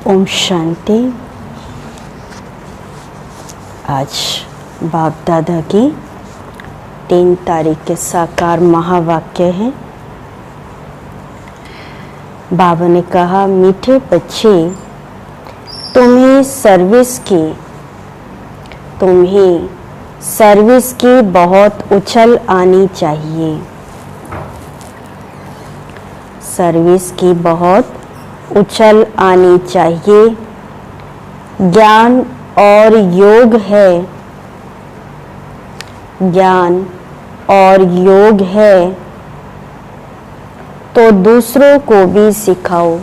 ओम शांति। आज बाप दादा की 3 तारीख के साकार महावाक्य है। बाबा ने कहा, मीठे बच्चे, तुम्हें सर्विस की बहुत उछल आनी चाहिए। सर्विस की बहुत उछल आनी चाहिए। ज्ञान और योग है, ज्ञान और योग है तो दूसरों को भी सिखाओ,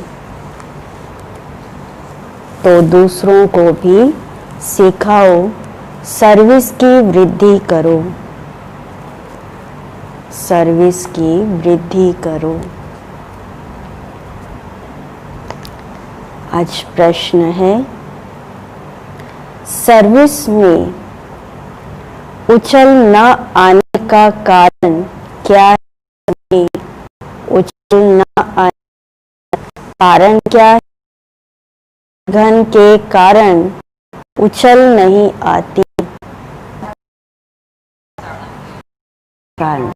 तो दूसरों को भी सिखाओ। सर्विस की वृद्धि करो, सर्विस की वृद्धि करो। आज प्रश्न है, सर्विस में उछल न आने का कारण क्या है? उछल न आने का कारण क्या है? घन के कारण उछल नहीं आती। कारण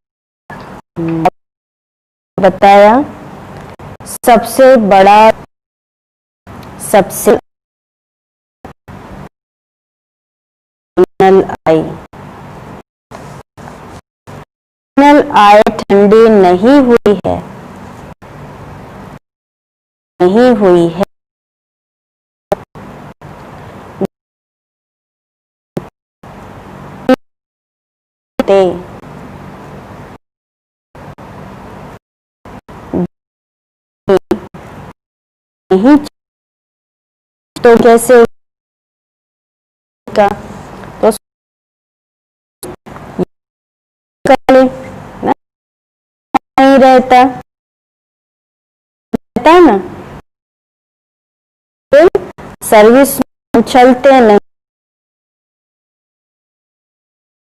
सबसे आई आए ठंडी नहीं हुई है, नहीं हुई है। नहीं तो कैसे का तो नहीं रहता है ना, सर्विस उछलते नहीं,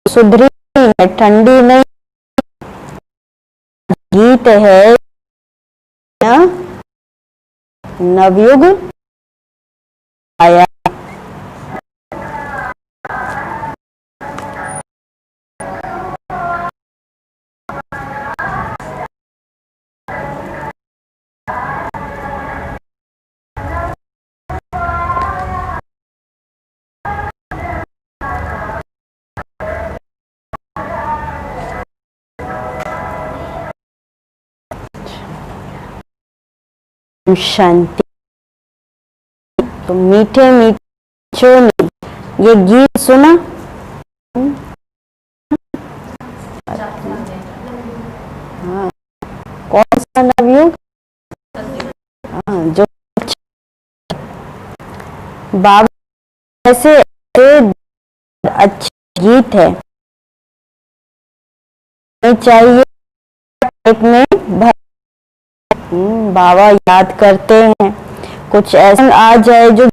सुधरी है, ठंडी नहीं। गीत है ना, नवयुग आया। शांति। तो मीठे मीठे ने ये गीत सुना, हाँ, कौन सा नवयुग? हाँ, जो बाबा ऐसे अच्छे गीत है चाहिए एक में भर। बाबा याद करते हैं, कुछ ऐसा आ जाए जो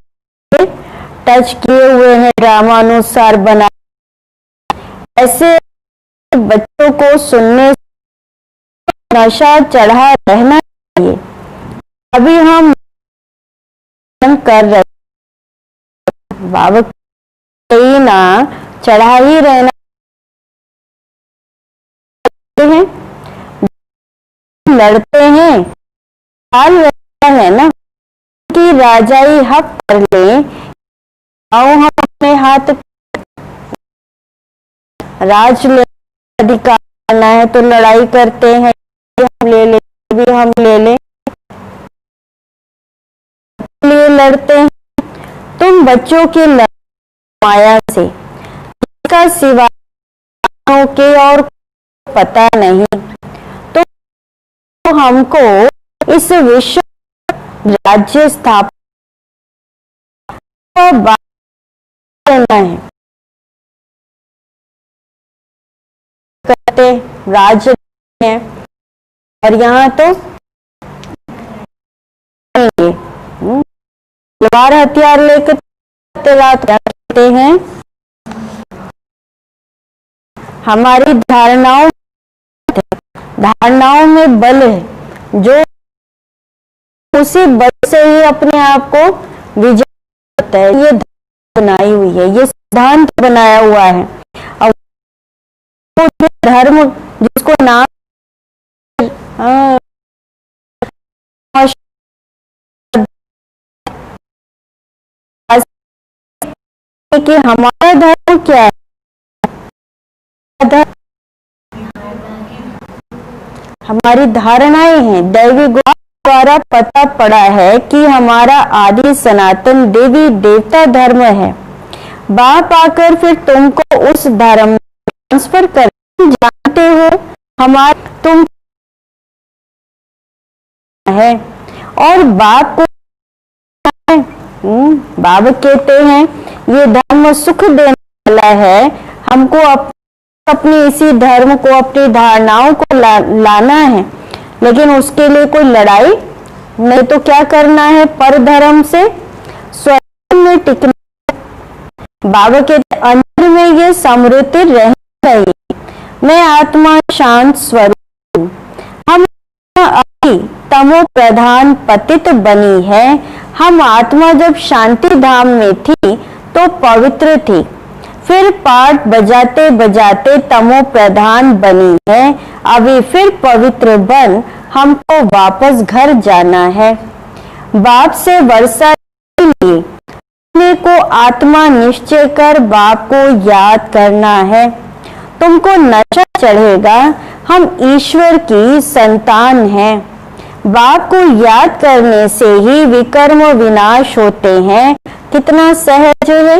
टच किए हुए हैं, ड्रामानुसार बना, ऐसे बच्चों को सुनने नशा चढ़ा रहना चाहिए। अभी हम कर रहे बाबा कहीं ना चढ़ा ही रहना है, लड़ते हैं, हाल रहता है ना कि राजाई हक कर ले, आओ हम अपने हाथ राज ले, अधिकार करना है तो लड़ाई करते हैं, हम ले ले भी हम ले ले, लिए लड़ते हैं। तुम बच्चों की माया से इसका सिवा के और पता नहीं, तो हमको इस विश्व राज्य स्थापना करना है। करते राज्य है और यहाँ तो तलवार हथियार लेकर रात करते हैं। हमारी धारणाओं में बल है, जो उसी बल से ही अपने आप को विजय करता है। ये बनाई हुई है, ये सिद्धांत बनाया हुआ है। और धर्म जिसको नाम कि हमारा धर्म क्या है, हमारी धारणाएं हैं। दैवी द्वारा पता पड़ा है कि हमारा आदि सनातन देवी देवता धर्म है। बाप आकर फिर तुमको उस धर्म में ट्रांसफर कर, जानते हो हमारा तुम है और बाप को बाबा कहते हैं ये धर्म सुख देने वाला है, हमको अपनी इसी धर्म को, अपनी धारणाओं को लाना है, लेकिन उसके लिए कोई लड़ाई नहीं। तो क्या करना है, पर धर्म से स्वयं में टिकना। बाबा के अंदर में ये समृद्धि रहनी चाहिए। मैं आत्मा शांत स्वरूप हूँ। हम तमो प्रधान पतित बनी है। हम आत्मा जब शांति धाम में थी तो पवित्र थी, फिर पाठ बजाते बजाते तमो प्रधान बनी है। अभी फिर पवित्र बन हमको वापस घर जाना है। बाप से वर्षा आत्मा निश्चय कर बाप को याद करना है। तुमको नशा चढ़ेगा, हम ईश्वर की संतान हैं। बाप को याद करने से ही विकर्म विनाश होते हैं। कितना सहज है।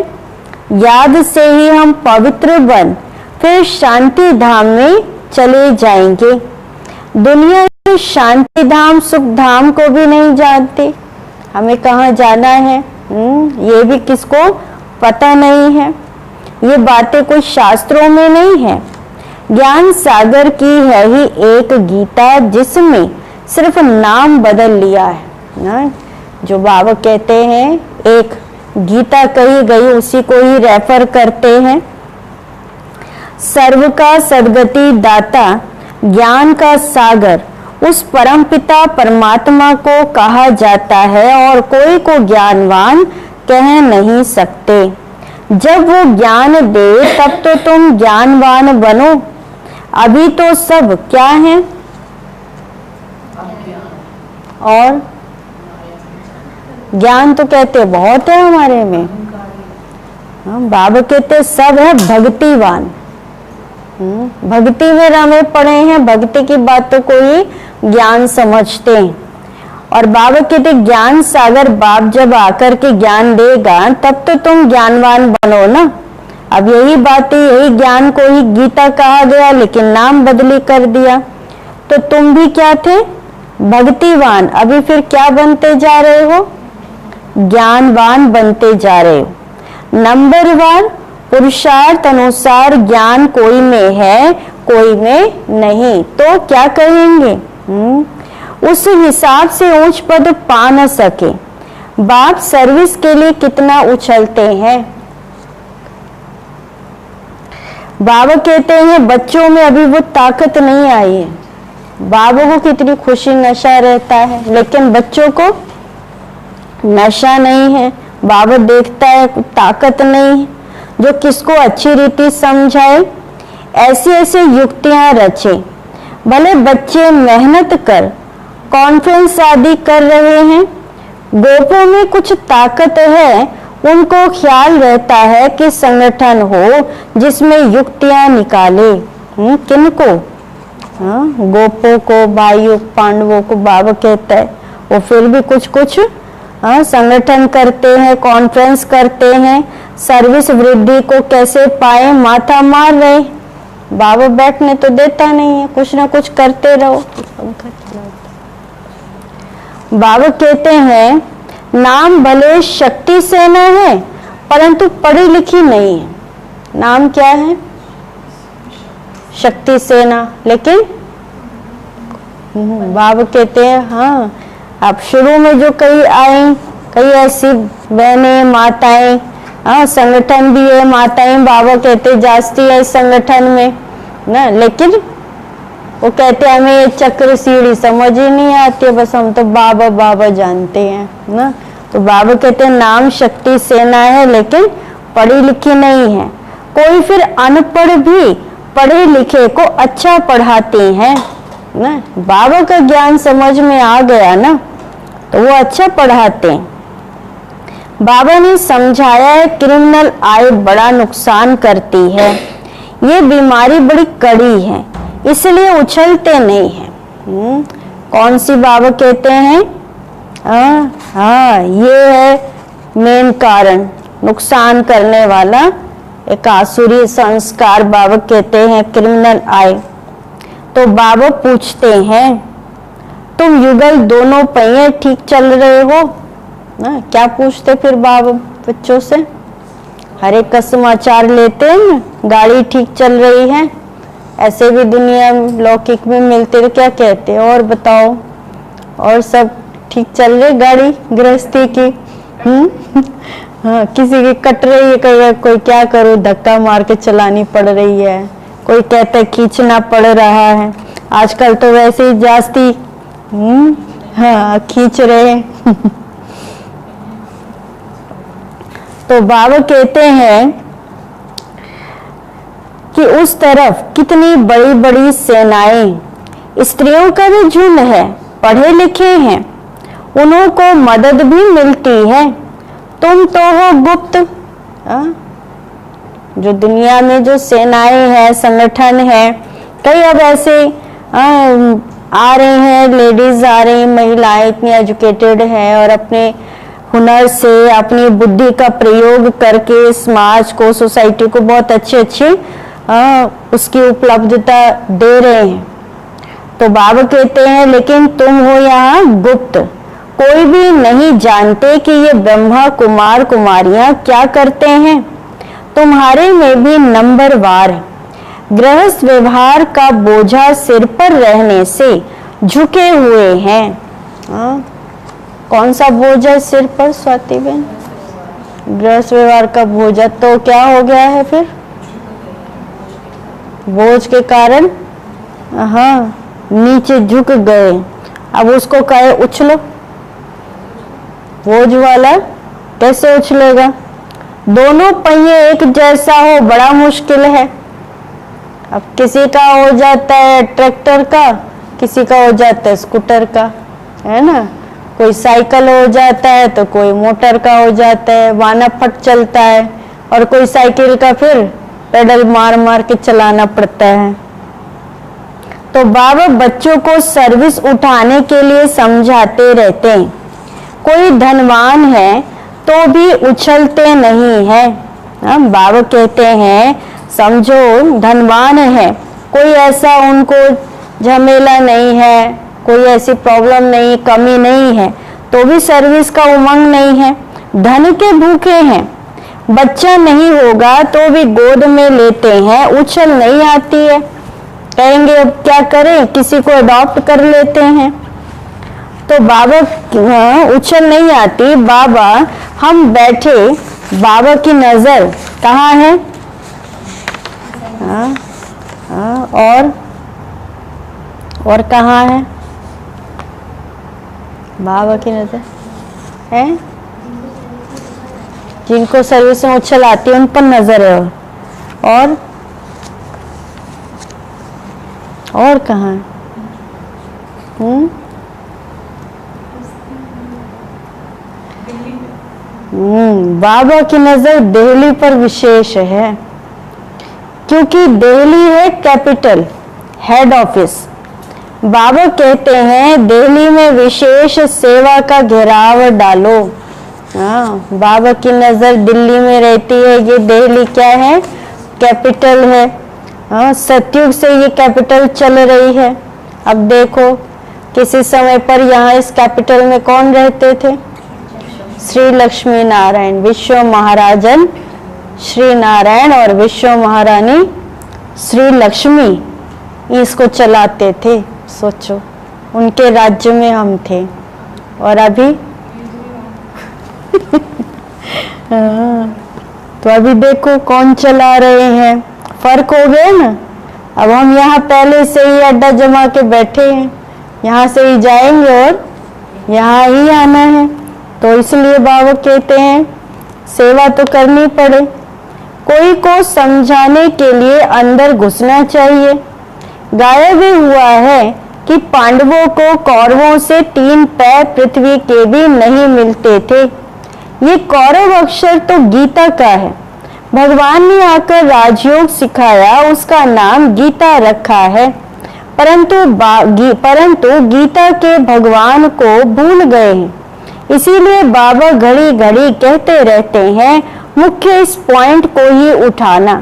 याद से ही हम पवित्र बन फिर शांति धाम में चले जाएंगे। दुनिया के शांति धाम सुख धाम को भी नहीं जानते, हमें कहाँ जाना है ये भी किसको पता नहीं है। ये बातें कोई शास्त्रों में नहीं है। ज्ञान सागर की है ही एक गीता, जिसमें सिर्फ नाम बदल लिया है ना। जो बाबा कहते हैं एक गीता कही गई, उसी को ही रेफर करते हैं। सर्व का सद्गति दाता ज्ञान का सागर उस परमपिता परमात्मा को कहा जाता है, और कोई को ज्ञानवान कह नहीं सकते। जब वो ज्ञान दे तब तो तुम ज्ञानवान बनो। अभी तो सब क्या है और ज्ञान तो कहते बहुत है हमारे में। बाबा कहते सब है भक्तिवान। भक्ति में रमे पड़े हैं, भक्ति की बातों को ही ज्ञान समझते हैं। और बाबा कहते ज्ञान सागर बाप जब आकर के ज्ञान देगा तब तो तुम ज्ञानवान बनो ना। अब यही बात है, यही ज्ञान को ही गीता कहा गया, लेकिन नाम बदली कर दिया। तो तुम भी क्या थे? भक्तिवान। अभी फिर क्या बनते जा रहे हो? ज्ञानवान बनते जा रहे हो। नंबरवार पुरुषार्थ अनुसार ज्ञान कोई में है कोई में नहीं, तो क्या करेंगे? उस हिसाब से ऊंच पद पा न सके। बाप सर्विस के लिए कितना उछलते हैं। बाबा कहते हैं बच्चों में अभी वो ताकत नहीं आई है। बाबा को कितनी खुशी नशा रहता है, लेकिन बच्चों को नशा नहीं है। बाबा देखता है ताकत नहीं है, जो किसको अच्छी रीति समझाए, ऐसी ऐसी युक्तियां रचे। भले बच्चे मेहनत कर कॉन्फ्रेंस आदि कर रहे हैं, गोपों में कुछ ताकत है, उनको ख्याल रहता है कि संगठन हो जिसमें युक्तियां निकाले। किनको? गोपों को, भाइयों पांडवों को बाबा कहता है। वो फिर भी कुछ कुछ संगठन करते हैं, कॉन्फ्रेंस करते हैं, सर्विस वृद्धि को कैसे पाए माथा मार रहे। बाबा बैठने तो देता नहीं है, कुछ ना कुछ करते रहो। बाबा कहते हैं नाम भले शक्ति सेना है परंतु पढ़ी लिखी नहीं है। नाम क्या है? शक्ति सेना। लेकिन बाबा कहते हैं हाँ, अब शुरू में जो कई आई, कई ऐसी बहनें माताएं, हाँ संगठन भी है, माताएं बाबा कहते जास्ती है इस संगठन में ना, लेकिन वो कहते हमें ये चक्र सीढ़ी समझ ही नहीं आती है, बस हम तो बाबा बाबा जानते हैं ना। तो बाबा कहते हैं नाम शक्ति सेना है लेकिन पढ़ी लिखी नहीं है। कोई फिर अनपढ़ भी पढ़े लिखे को अच्छा पढ़ाते हैं ना। बाबा का ज्ञान समझ में आ गया ना, तो वो अच्छा पढ़ाते हैं। बाबा ने समझाया है क्रिमिनल आय बड़ा नुकसान करती है, ये बीमारी बड़ी कड़ी है, इसलिए उछलते नहीं हैं। कौन सी बाबा कहते हैं? हाँ ये है मेन कारण, नुकसान करने वाला एक आसुरी संस्कार। बाबा कहते हैं क्रिमिनल आय। तो बाबा पूछते हैं तुम युगल दोनों पहिए ठीक चल रहे हो ना? क्या पूछते फिर बाबा बच्चों से? हर एक का समाचार लेते हैं, गाड़ी ठीक चल रही है, ऐसे भी दुनिया लौकिक में मिलते तो क्या कहते हैं और बताओ, और सब ठीक चल रही गाड़ी गृहस्थी की? हाँ, किसी की कट रही है, कोई क्या करो धक्का मार के चलानी पड़ रही है, कोई कहता है खींचना पड़ रहा है। आजकल तो वैसे ही जास्ती हाँ खींच रहे हैं। तो बाबा कहते हैं कि उस तरफ कितनी बड़ी बड़ी सेनाएं, स्त्रियों का भी झुंड है, पढ़े लिखे हैं, उन्हों को मदद भी मिलती है। तुम तो हो गुप्त जो दुनिया में जो सेनाएं हैं, संगठन है, कई अब ऐसे आ रहे हैं, लेडीज आ रही हैं, महिलाएं इतनी एजुकेटेड हैं और अपने हुनर से, अपनी बुद्धि का प्रयोग करके समाज को, सोसाइटी को बहुत अच्छे उसकी उपलब्धता दे रहे हैं। तो बाबा कहते हैं लेकिन तुम हो यहाँ गुप्त, कोई भी नहीं जानते कि ये ब्रह्मा कुमार कुमारियां क्या करते हैं। तुम्हारे में भी नंबरवार है। गृहस्थ व्यवहार का बोझा सिर पर रहने से झुके हुए हैं। कौन सा बोझा सिर पर स्वाति बहन? गृहस्थ व्यवहार का बोझा। तो क्या हो गया है फिर? बोझ के कारण नीचे झुक गए। अब उसको कहे उछलो, बोझ वाला कैसे उछलेगा? दोनों पहिए एक जैसा हो बड़ा मुश्किल है। अब किसी का हो जाता है ट्रैक्टर का, किसी का हो जाता है स्कूटर का, है ना। कोई साइकिल हो जाता है तो कोई मोटर का हो जाता है, वाना फट चलता है, और कोई साइकिल का फिर पेडल मार मार के चलाना पड़ता है। तो बाबा बच्चों को सर्विस उठाने के लिए समझाते रहते हैं। कोई धनवान है तो भी उछलते नहीं है। बाबा कहते हैं समझो धनवान है, कोई ऐसा उनको झमेला नहीं है, कोई ऐसी प्रॉब्लम नहीं, कमी नहीं है, तो भी सर्विस का उमंग नहीं है। धन के भूखे हैं, बच्चा नहीं होगा तो भी गोद में लेते हैं, उछल नहीं आती है, कहेंगे अब क्या करें, किसी को अडॉप्ट कर लेते हैं। तो बाबा उछल नहीं आती। बाबा हम बैठे, बाबा की नजर कहाँ है? और कहाँ है बाबा की नजर? है जिनको सर्विस में उछल आती है उन पर नजर है। और कहाँ है? बाबा की नजर दिल्ली पर विशेष है, क्योंकि दिल्ली है कैपिटल, हेड ऑफिस। बाबा कहते हैं दिल्ली में विशेष सेवा का घेराव डालो। बाबा की नजर दिल्ली में रहती है। ये दिल्ली क्या है? कैपिटल है। सतयुग से ये कैपिटल चल रही है। अब देखो किसी समय पर यहाँ इस कैपिटल में कौन रहते थे? श्री लक्ष्मी नारायण, विश्व महाराजन श्री नारायण और विश्व महारानी श्री लक्ष्मी इसको चलाते थे। सोचो उनके राज्य में हम थे और अभी तो अभी देखो कौन चला रहे हैं, फर्क हो गया ना। अब हम यहाँ पहले से ही अड्डा जमा के बैठे हैं, यहाँ से ही जाएंगे और यहाँ ही आना है। तो इसलिए बाबा कहते हैं सेवा तो करनी पड़े। कोई को समझाने के लिए अंदर घुसना चाहिए। गाया भी हुआ है कि पांडवों को कौरवों से 3 पैर पृथ्वी के भी नहीं मिलते थे। ये कौरव अक्षर तो गीता का है। भगवान ने आकर राजयोग सिखाया, उसका नाम गीता रखा है। परंतु गीता के भगवान को भूल गए हैं। इसीलिए बाबा घड़ी घड़ी कहते रहते हैं मुख्य इस पॉइंट को ही उठाना।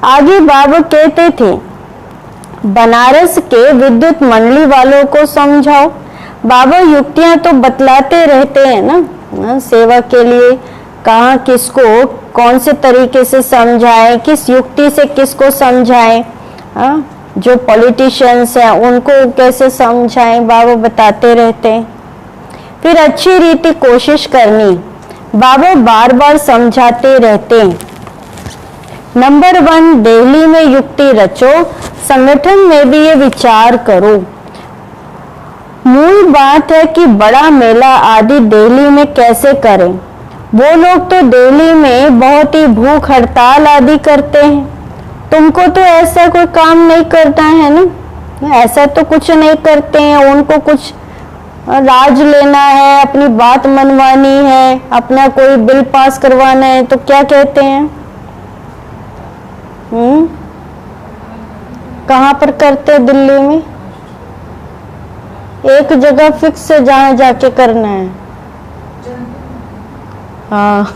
आगे बाबा कहते थे बनारस के विद्युत मंडली वालों को समझाओ। बाबा युक्तियां तो बतलाते रहते हैं ना, सेवा के लिए कहाँ किसको कौन से तरीके से समझाएं, किस युक्ति से किसको समझाएं, जो पॉलिटिशियंस हैं उनको कैसे समझाएं, बाबा बताते रहते हैं। फिर अच्छी रीति कोशिश करनी, बाबा बार बार समझाते रहते हैं। नंबर 1 दिल्ली में युक्ति रचो, संगठन में भी ये विचार करो। मूल बात है कि बड़ा मेला आदि दिल्ली में कैसे करें। वो लोग तो दिल्ली में बहुत ही भूख हड़ताल आदि करते हैं, तुमको तो ऐसा कोई काम नहीं करना है ना, ऐसा तो कुछ नहीं करते हैं। उनको कुछ राज लेना है, अपनी बात मनवानी है, अपना कोई बिल पास करवाना है, तो क्या कहते हैं? कहाँ पर करते हैं? दिल्ली में एक जगह फिक्स है जहाँ जाके करना है। हाँ,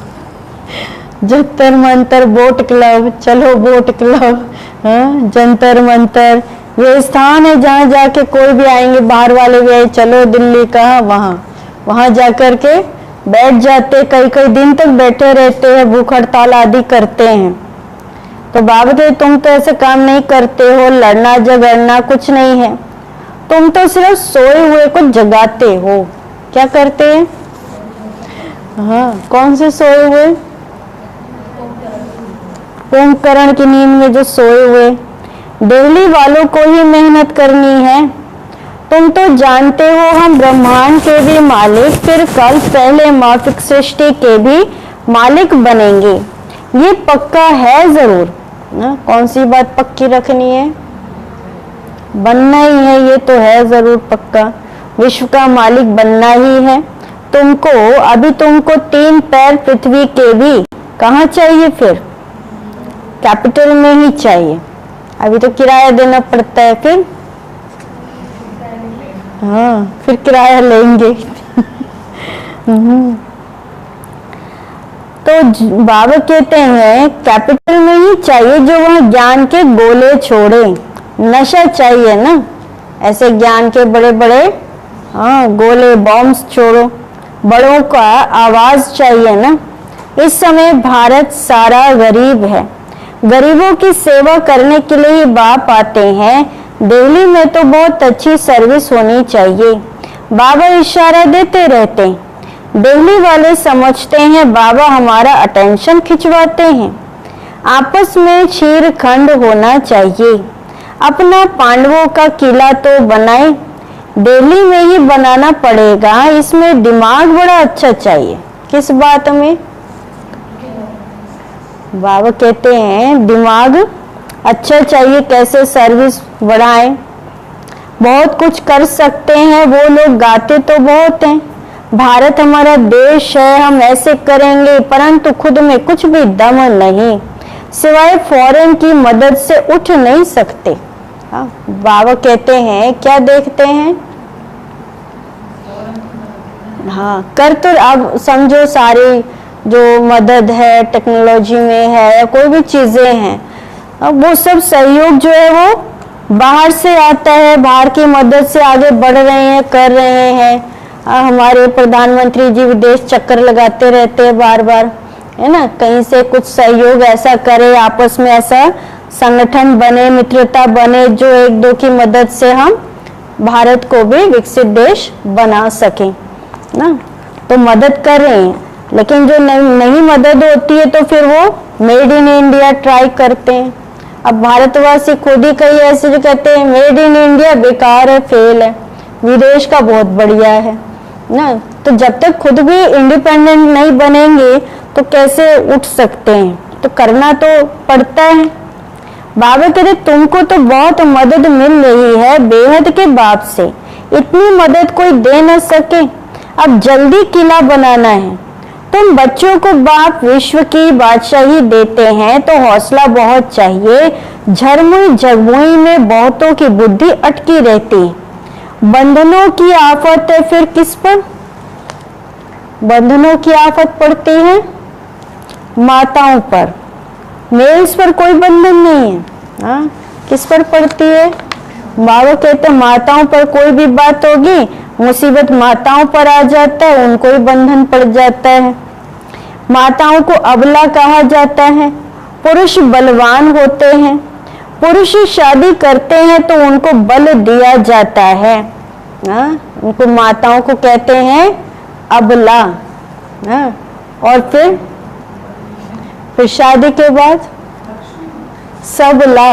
जंतर मंतर, वोट क्लब, चलो वोट क्लब, हाँ, जंतर मंतर, ये स्थान है जहाँ जाके कोई भी आएंगे, बाहर वाले भी आए, चलो दिल्ली का, वहाँ जाकर के बैठ जाते, कई कई दिन तक बैठे रहते हैं, भूख हड़ताल आदि करते हैं। तो बाबा कहते तुम तो ऐसे काम नहीं करते हो, लड़ना झगड़ना कुछ नहीं है, तुम तो सिर्फ सोए हुए को जगाते हो। क्या करते हैं? हाँ, कौन से सोए हुए? कुंभकर्ण की नींद में जो सोए हुए। दिल्ली वालों को ही मेहनत करनी है। तुम तो जानते हो हम ब्रह्मांड के भी मालिक, फिर कल पहले माफिक सृष्टि के भी मालिक बनेंगे। ये पक्का है जरूर ना। कौन सी बात पक्की रखनी है? बनना ही है, ये तो है जरूर पक्का, विश्व का मालिक बनना ही है तुमको। अभी तुमको 3 पैर पृथ्वी के भी कहाँ चाहिए? फिर कैपिटल में ही चाहिए। अभी तो किराया देना पड़ता है, फिर हाँ, फिर किराया लेंगे। तो बाबा कहते हैं कैपिटल में ही चाहिए, जो वह ज्ञान के गोले छोड़े। नशा चाहिए ना, ऐसे ज्ञान के बड़े बड़े गोले, बॉम्ब्स छोड़ो। बड़ों का आवाज चाहिए ना। इस समय भारत सारा गरीब है, गरीबों की सेवा करने के लिए ही बाप आते हैं। दिल्ली में तो बहुत अच्छी सर्विस होनी चाहिए। बाबा इशारा देते रहते हैं। दिल्ली वाले समझते हैं बाबा हमारा अटेंशन खिंचवाते हैं। आपस में छीर खंड होना चाहिए। अपना पांडवों का किला तो बनाए, दिल्ली में ही बनाना पड़ेगा। इसमें दिमाग बड़ा अच्छा चाहिए। किस बात में? बाबा कहते हैं दिमाग अच्छा चाहिए, कैसे सर्विस बढ़ाएं। बहुत कुछ कर सकते हैं वो लोग, गाते तो बहुत हैं, भारत हमारा देश है, हम ऐसे करेंगे, परंतु खुद में कुछ भी दम नहीं, सिवाय फॉरेन की मदद से उठ नहीं सकते। बाबा कहते हैं क्या देखते हैं? हाँ, कर तो अब समझो सारी जो मदद है टेक्नोलॉजी में है या कोई भी चीजें हैं, अब वो सब सहयोग जो है वो बाहर से आता है, बाहर की मदद से आगे बढ़ रहे हैं, कर रहे हैं। हमारे प्रधानमंत्री जी विदेश चक्कर लगाते रहते हैं बार बार, है ना, कहीं से कुछ सहयोग ऐसा करे, आपस में ऐसा संगठन बने, मित्रता बने, जो एक दो की मदद से हम भारत को भी विकसित देश बना सकें ना। तो मदद कर रहे हैं, लेकिन जो नहीं मदद होती है तो फिर वो मेड इन इंडिया ट्राई करते हैं। अब भारतवासी खुद ही कई ऐसे जो कहते हैं मेड इन इंडिया बेकार है, फेल है, विदेश का बहुत बढ़िया है ना। तो जब तक खुद भी इंडिपेंडेंट नहीं बनेंगे तो कैसे उठ सकते हैं? तो करना तो पड़ता है। बाबा कहते तुमको तो बहुत मदद मिल रही है बेहद के बाप से, इतनी मदद कोई दे न सके। अब जल्दी किला बनाना है। तुम बच्चों को बाप विश्व की बादशाही देते हैं तो हौसला बहुत चाहिए। झरमुई जगमुई में बहुतों की बुद्धि अटकी रहती है। बंधनों की आफत है फिर किस पर? बंधनों की आफत पड़ती है माताओं पर, मेल्स पर कोई बंधन नहीं है। हाँ, किस पर पड़ती है? बाबा कहते माताओं पर कोई भी बात होगी, मुसीबत माताओं पर आ जाता है, उनको ही बंधन पड़ जाता है। माताओं को अबला कहा जाता है। पुरुष बलवान होते हैं, पुरुष शादी करते हैं तो उनको बल दिया जाता है। उनको माताओं को कहते हैं अबला। और फिर शादी के बाद सबला,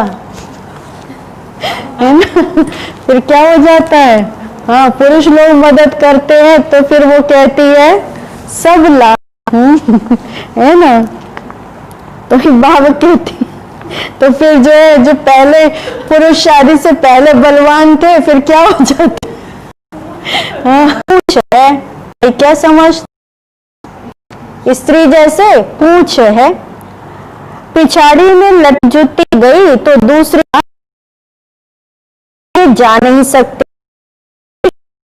है ना। फिर क्या हो जाता है? हाँ, पुरुष लोग मदद करते हैं तो फिर वो कहती है सबला, है ना। तो बाबा कहती, तो फिर जो पहले पुरुष शादी से पहले बलवान थे फिर क्या हो जाते? हाँ, क्या समझ, स्त्री जैसे पूछ है, पिछाड़ी में लटजुटी गई तो दूसरी जा नहीं सकते।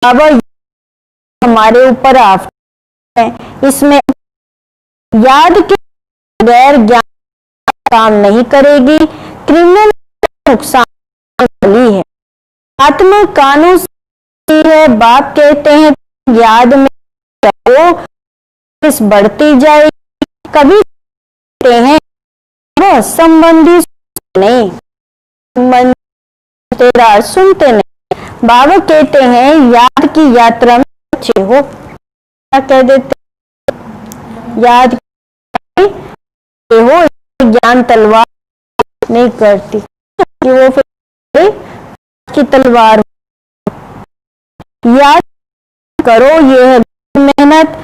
बाबा हमारे ऊपर आफत है, इसमें याद के बगैर ज्ञान काम नहीं करेगी, क्रिमिनल नुकसान वाली है। आत्मा कानून है, बाप कहते हैं याद में रहो, इस बढ़ती जाएगी। कभी कहते हैं वह संबंधी नहीं, तेरा सुनते नहीं। बाबा कहते हैं याद की यात्रा में बच्चे हो, क्या कह देते, याद हो, ज्ञान तलवार नहीं करती कि वो फिर की तलवार। याद करो, ये है मेहनत,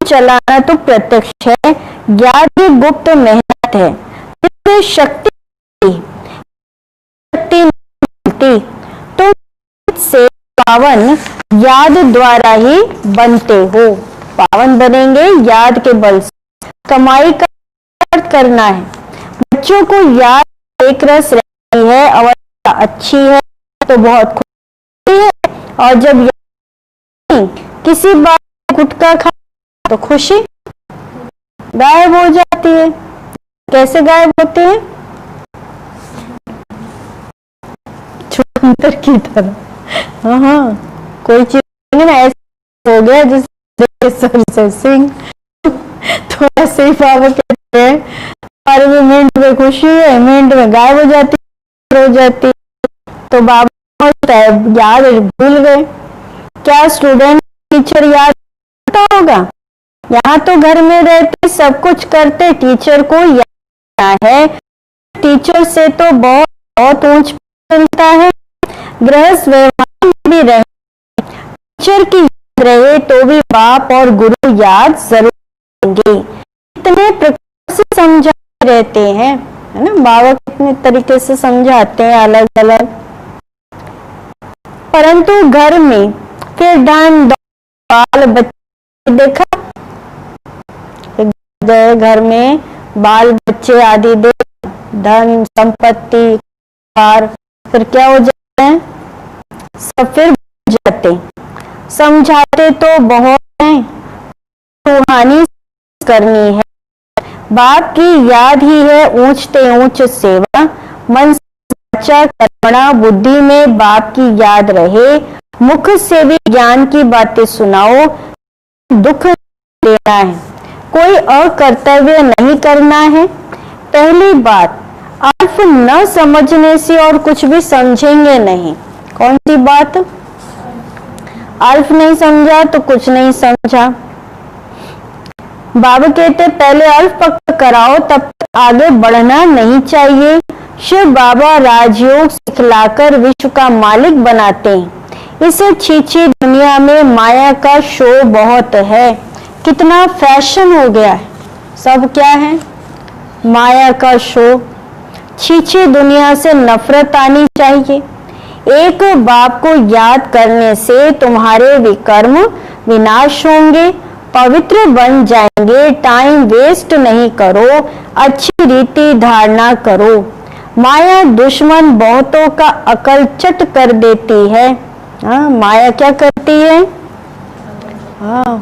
चलाना तो प्रत्यक्ष है, याद ही गुप्त मेहनत है, जिससे शक्ति मिलती तो से पावन याद द्वारा ही बनते हो। पावन बनेंगे याद के बल से। कमाई का अर्थ करना है, बच्चों को याद एक रस रहती है, अवस्था अच्छी है तो बहुत खुशी है, और जब किसी बात गुटखा खा तो खुशी गायब हो जाती है। कैसे गायब होती है? छुमंतर की तरह। हाँ, कोई चीज ना ऐसा हो गया जिससे सिंह थोड़ा से बाबा कहते हैं हमारे में मिनट में खुशी है, मिनट में गायब हो जाती। तो बाबा होता है याद भूल गए। क्या स्टूडेंट टीचर याद करता होगा? यहाँ तो घर में रहते सब कुछ करते, टीचर को याद है। टीचर से तो बहुत ऊंच मिलता है। गृहस्थ व्यवहार में भी रहे, टीचर की याद रहे तो भी बाप और गुरु याद जरूर देंगे। इतने प्रकार से समझा रहते हैं, है ना, बाबा कितने तरीके से समझाते हैं अलग अलग। परंतु घर में फिर डांट बाल बच्चे देखा, घर में बाल बच्चे आदि दे, धन संपत्ति कार, फिर क्या हो जाते हैं, सब फिर जाते। समझाते तो बहुत हैं, रूहानी करनी है, बाप की याद ही है ऊंचते ऊंच सेवा। मन सच्चा कर्मणा, बुद्धि में बाप की याद रहे, मुख से भी ज्ञान की बातें सुनाओ। दुख देना है, कोई अकर्तव्य नहीं करना है। पहली बात, अल्फ न समझने से और कुछ भी समझेंगे नहीं। कौन सी बात? अल्फ नहीं समझा तो कुछ नहीं समझा। बाबा कहते पहले अल्फ पक्का कराओ, तब तक आगे बढ़ना नहीं चाहिए। शिव बाबा राजयोग सिखलाकर विश्व का मालिक बनाते हैं। इसे छीछी दुनिया में माया का शो बहुत है। कितना फैशन हो गया है, सब क्या है, माया का शो। छीछी दुनिया से नफरत आनी चाहिए। एक बाप को याद करने से तुम्हारे विकर्म विनाश होंगे, पवित्र बन जाएंगे। टाइम वेस्ट नहीं करो, अच्छी रीति धारणा करो। माया दुश्मन बहुतों का अकल चट कर देती है। हाँ, माया क्या करती है? हाँ,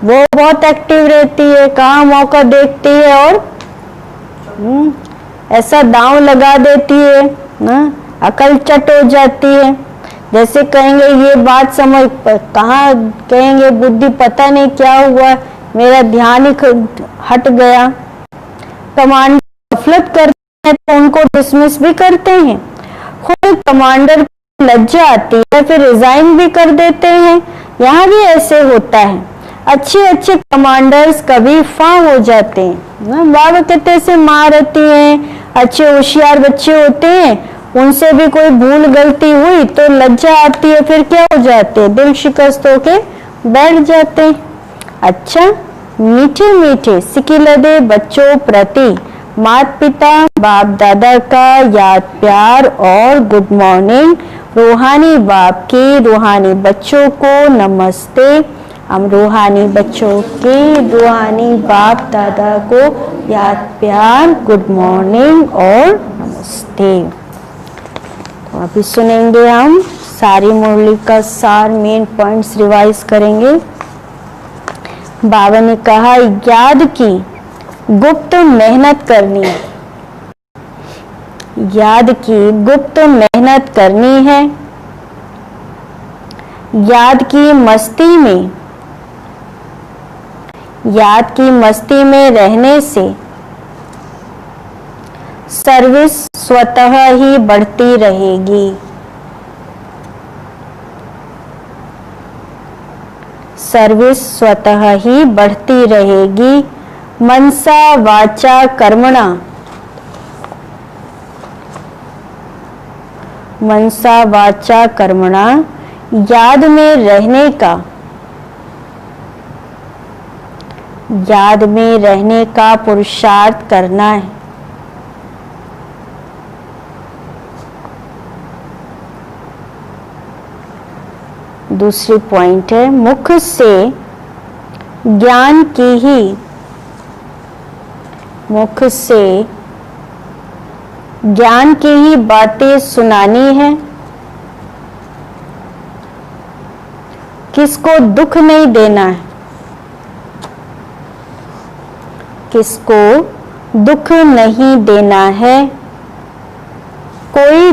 वो बहुत एक्टिव रहती है, कहाँ मौका देखती है और ऐसा दांव लगा देती है ना, अकल चट हो जाती है। जैसे कहेंगे ये बात समझ, कहाँ कहेंगे बुद्धि पता नहीं क्या हुआ, मेरा ध्यान ही हट गया। कमांडर गफलत करते हैं तो उनको डिसमिस भी करते हैं। खुद कमांडर को लज्जा आती है फिर रिजाइन भी कर देते हैं। यहाँ भी ऐसे होता है। अच्छे अच्छे कमांडर्स कभी फां हो जाते हैं। बाबा कहते से माँ रहती हैं, अच्छे होशियार बच्चे होते हैं, उनसे भी कोई भूल गलती हुई तो लज्जा आती है, फिर क्या हो जाते हैं, दिल शिकस्त होके बैठ जाते हैं। अच्छा, मीठे मीठे सिकिलदे बच्चों प्रति माता पिता बाप दादा का याद प्यार और गुड मॉर्निंग। रूहानी बाप की रूहानी बच्चों को नमस्ते। हम रूहानी बच्चों के रूहानी बाप दादा को याद प्यार गुड मॉर्निंग और नमस्ते। तो अभी सुनेंगे हम सारी मुरली का सार, मेन पॉइंट्स रिवाइज करेंगे। बाबा ने कहा याद की गुप्त मेहनत करनी है, याद की गुप्त मेहनत करनी है। याद की मस्ती में रहने से सर्विस स्वतः ही बढ़ती रहेगी। सर्विस स्वतः ही बढ़ती रहेगी। मनसा वाचा कर्मणा, मनसा वाचा कर्मणा याद में रहने का, याद में रहने का पुरुषार्थ करना है। दूसरी पॉइंट है मुख से ज्ञान की ही, मुख से ज्ञान की ही बातें सुनानी है। किसको दुख नहीं देना है, किसको दुख नहीं देना है। कोई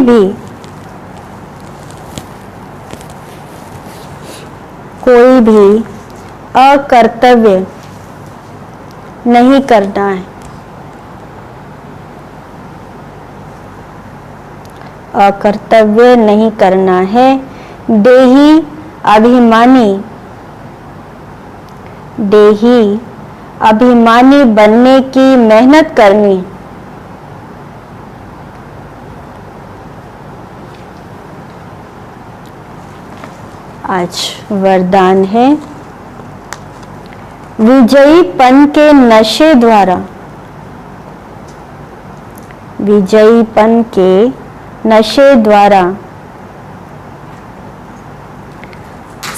भी अकर्तव्य नहीं करना है, अकर्तव्य नहीं करना है। देही अभिमानी, देही अभिमानी बनने की मेहनत करनी। आज वरदान है विजयीपन के नशे द्वारा, विजयीपन के नशे द्वारा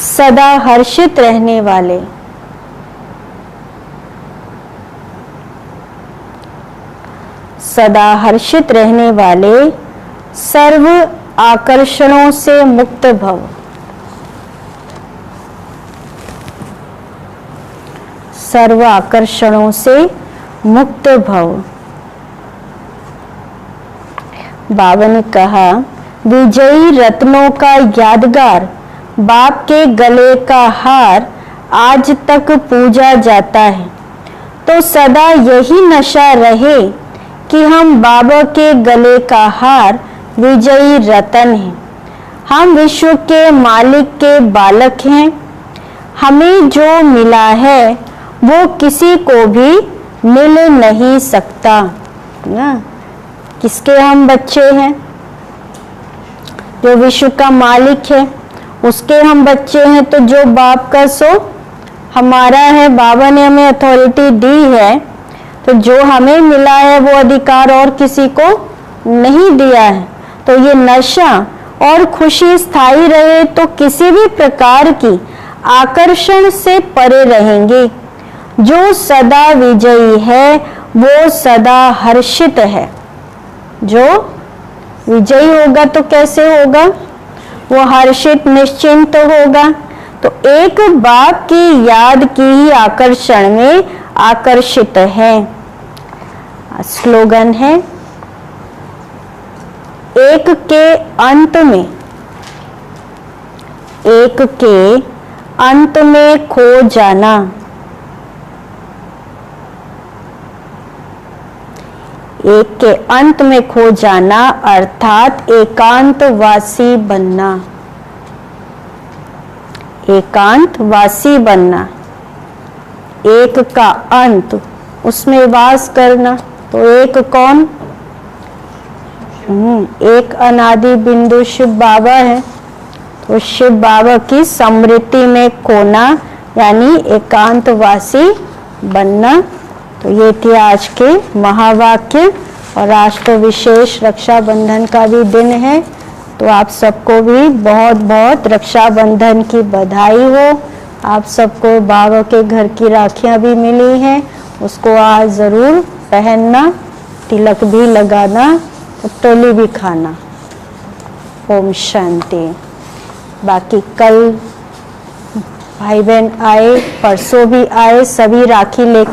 सदा हर्षित रहने वाले, सदा हर्षित रहने वाले सर्व आकर्षणों से मुक्त भव, सर्व आकर्षणों से मुक्त भव। बाबा ने कहा विजयी रत्नों का यादगार बाप के गले का हार आज तक पूजा जाता है। तो सदा यही नशा रहे कि हम बाबा के गले का हार विजयी रतन हैं। हम विश्व के मालिक के बालक हैं। हमें जो मिला है वो किसी को भी मिल नहीं सकता ना। किसके हम बच्चे हैं? जो विश्व का मालिक है उसके हम बच्चे हैं। तो जो बाप का सो हमारा है। बाबा ने हमें अथॉरिटी दी है, तो जो हमें मिला है वो अधिकार और किसी को नहीं दिया है। तो ये नशा और खुशी स्थायी रहे तो किसी भी प्रकार की आकर्षण से परे रहेंगे। जो सदा विजयी है वो सदा हर्षित है। जो विजयी होगा तो कैसे होगा? वो हर्षित निश्चिंत होगा। तो एक बाप की याद की ही आकर्षण में आकर्षित है। स्लोगन है एक के अंत में, एक के अंत में खो जाना। एक के अंत में खो जाना अर्थात एकांतवासी बनना। एकांतवासी बनना, एक का अंत उसमें वास करना। तो एक कौन? एक अनादि बिंदु शिव बाबा है। तो शिव बाबा की स्मृति में खोना यानी एकांतवासी बनना। तो ये थी आज के महावाक्य। और आज तो विशेष रक्षाबंधन का भी दिन है, तो आप सबको भी बहुत बहुत रक्षाबंधन की बधाई हो। आप सबको बाबा के घर की राखियां भी मिली हैं, उसको आज ज़रूर पहनना, तिलक भी लगाना और टोली भी खाना। ओम शांति। बाकी कल भाई बहन आए, परसों भी आए, सभी राखी लेकर